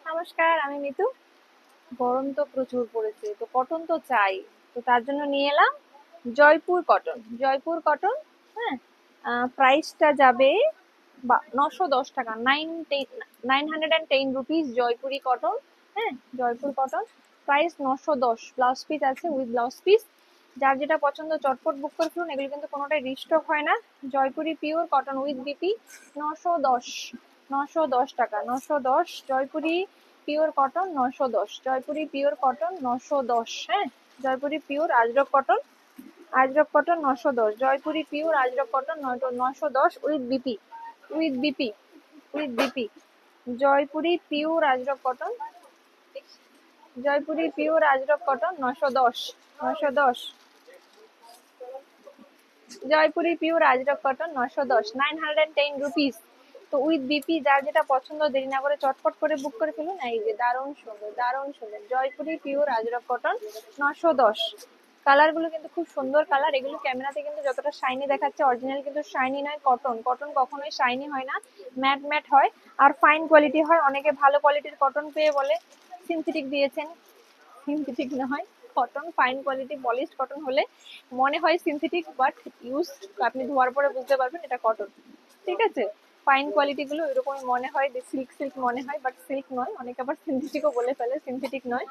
নমস্কার, আমি মিতু। গরম তো প্রচুর পড়েছে, তো কটন তো চাই। তো তার জন্য নিয়ে এলাম জয়পুর কটন। জয়পুর কটন। হ্যাঁ, প্রাইসটা যাবে 910 টাকা, 910 রুপিস জয়পুরি কটন। হ্যাঁ, Jaipur cotton price 910। Blouse piece আছে, উইথ ব্লাউজ পিস। যার যেটা পছন্দ চটপট বুক করে ফেলুন, এগুলো কিন্তু কোনোটাই রিস্টক হয় না। Jaipuri pure cotton with BP 910। 910 টাকা, 910 Jaipuri pure cotton, 910 Jaipuri pure cotton, 910। হ্যাঁ, Jaipuri pure Ajrak cotton, Ajrak cotton 910। Jaipuri pure Ajrak cotton 910 with BP, with BP, with BP. Jaipuri pure Ajrak cotton, Jaipuri pure Ajrak cotton 910, 910। Jaipuri pure Ajrak cotton 910, 910 rupees. তো উইথ বিপি, যার যেটা পছন্দ দেরি না করে চটপট করে বুক করে ফেলুন। এই যে দারুণ সুন্দর, দারুণ সুন্দর Jaipuri pure Ajrak cotton 910। Colour গুলো কিন্তু খুব সুন্দর কালার। এগুলো ক্যামেরাতে কিন্তু যতটা শাইনি দেখাচ্ছে, অরিজিনাল কিন্তু শাইনি নয়। কটন, কটন কখনোই শাইনি হয় না, ম্যাট ম্যাট হয় আর ফাইন কোয়ালিটি হয়। অনেকে ভালো কোয়ালিটির কটন পেয়ে বলে সিনথেটিক দিয়েছেন, সিনথেটিক নয়। Cotton fine quality polish cotton হলে মনে হয় সিনথেটিক, বাট ইউজ আপনি ধোয়ার পরে বুঝতে পারবেন এটা কটন। ঠিক আছে, ফাইন কোয়ালিটি গুলো এরকমই মনে হয়, সিল্ক সিল্ক মনে হয়, বাট সিল্ক নয়। অনেকে আবার সিনথেটিকও বলে ফেলে, সিনথেটিক নয়।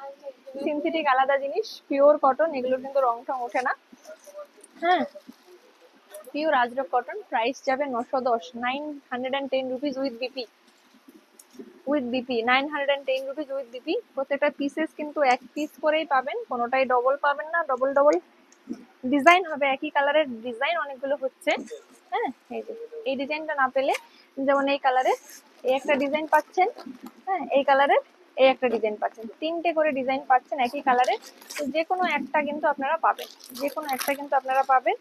সিনথেটিক আলাদা জিনিস, পিওর কটন, এগুলো কিন্তু রং টং ওঠে না। হ্যাঁ, পিওর আজরক কটন প্রাইস যাবে 910, 910 rupees with BP, with BP 910 rupees with BP. প্রত্যেকটা পিসেস কিন্তু এক পিস করেই পাবেন, কোনোটাই ডবল পাবেন না। ডবল ডবল ডিজাইন হবে, একই কালারের ডিজাইন অনেকগুলো হচ্ছে। হ্যাঁ, এই যে এই ডিজাইনটা না পেলে, যেমন এই কালারের এই একটা ডিজাইন পাচ্ছেন। হ্যাঁ, এই কালারের এই একটা ডিজাইন পাচ্ছেন, তিনটে করে ডিজাইন পাচ্ছেন একই কালারের। তো যে কোনো একটা কিন্তু আপনারা পাবেন, যে কোনো একটা কিন্তু আপনারা পাবেন।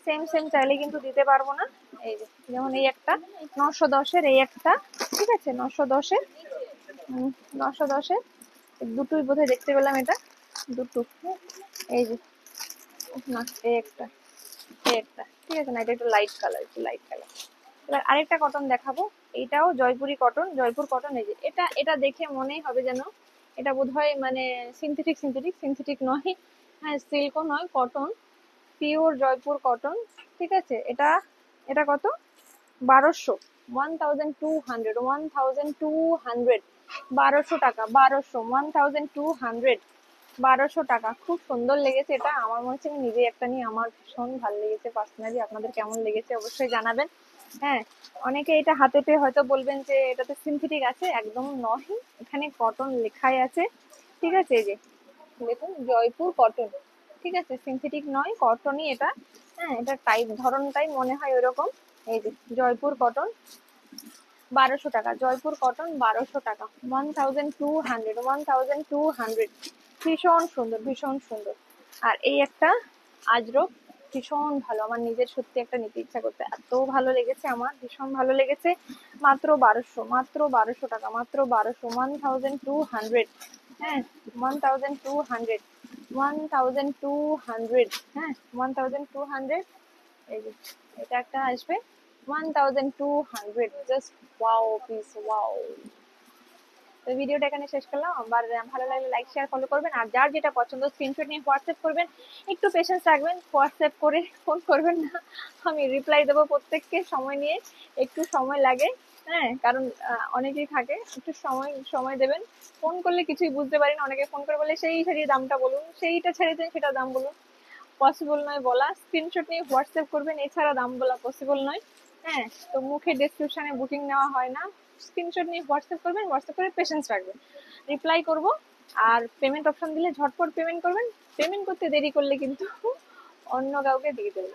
সেম সেম চাইলে কিন্তু দিতে পারবো না। এই যে যেমন এই একটা 910-এর, এই একটা, ঠিক আছে 910-এর, 910-এর দুটোই বোধহয় দেখতে পেলাম, এটা দুটো। এই যে না, এই একটা, এই একটা, ঠিক আছে না, এটা একটু লাইট কালার, একটু লাইট কালার। এবার আরেকটা কটন দেখাবো, এইটাও জয়পুরি কটন, জয়পুর কটন। এই যে এটা, এটা দেখে মনেই হবে যেন এটা বোধহয় মানে সিনথেটিক, সিনথেটিক, সিনথেটিক নয়। হ্যাঁ, সিল্কও নয়, কটন, পিওর জয়পুর কটন। ঠিক আছে, এটা, এটা কত? 1200, 1200, 1200, 1200 টাকা, 1200, 1200, 1200 টাকা। খুব সুন্দর লেগেছে এটা, আমার মনে হচ্ছে আমি নিজে একটা নিয়ে, আমার ভীষণ ভালো লেগেছে পার্সোনালি। আপনাদের কেমন লেগেছে অবশ্যই জানাবেন। হ্যাঁ, অনেকে এটা হাতে পেয়ে হয়তো বলবেন যে এটাতে সিনথেটিক আছে, একদম নয়, এখানে কটন লেখাই আছে। ঠিক আছে, এই যে দেখুন জয়পুর কটন, ঠিক আছে, সিনথেটিক নয়, কটনই এটা। হ্যাঁ, এটা টাইপ ধরনটাই মনে হয় ওরকম। এই যে জয়পুর কটন 1200 টাকা, জয়পুর কটন 1200 টাকা, 1200, 1200। ভীষণ সুন্দর, ভীষণ সুন্দর। আর এই একটা আজরক, ভীষণ ভালো, আমার নিজের সত্যি একটা নিতে ইচ্ছা করতে, এত ভালো লেগেছে আমার, ভীষণ ভালো লেগেছে। মাত্র 1200, মাত্র 1200 টাকা, মাত্র 1200, 1200। হ্যাঁ, 1200, 1200। হ্যাঁ, 1200। এই যে এটা একটা আসবে 1200, জাস্ট ওয়াও পিস, ওয়াও। তো ভিডিওটা এখানে শেষ করলাম। আবার ভালো লাগলে লাইক শেয়ার ফলো করবেন, আর যার যেটা পছন্দ স্ক্রিনশট নিয়ে হোয়াটসঅ্যাপ করবেন। একটু পেশেন্স রাখবেন, হোয়াটসঅ্যাপ করে ফোন করবেন না, আমি রিপ্লাই দেবো প্রত্যেককে সময় নিয়ে, একটু সময় লাগে। হ্যাঁ, কারণ অনেকেই থাকে, একটু সময় সময় দেবেন। ফোন করলে কিছুই বুঝতে পারি না, অনেকে ফোন করে বলে সেই শাড়ির দামটা বলুন, সেইটা ছেড়ে দেন সেটার দাম বলুন। পসিবল নয় বলা, স্ক্রিনশট নিয়ে হোয়াটসঅ্যাপ করবেন, এছাড়া দাম বলা পসিবল নয়। হ্যাঁ, তো মুখে ডেসক্রিপশনে বুকিং নেওয়া হয় না, স্ক্রিনশট নিয়ে হোয়াটসঅ্যাপ করবেন, হোয়াটসঅ্যাপ করে পেশেন্স রাখবেন, রিপ্লাই করব। আর পেমেন্ট অপশন দিলে ঝটপট পেমেন্ট করবেন, পেমেন্ট করতে দেরি করলে কিন্তু অন্য কাউকে দিয়ে দেবেন।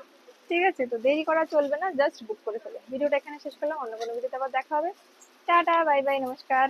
ঠিক আছে, তো দেরি করা চলবে না, জাস্ট বুক করে ফেলুন। ভিডিওটা এখানে শেষ করলাম, অন্য কোনো ভিডিওতে আবার দেখা হবে। টাটা, বাই বাই, নমস্কার।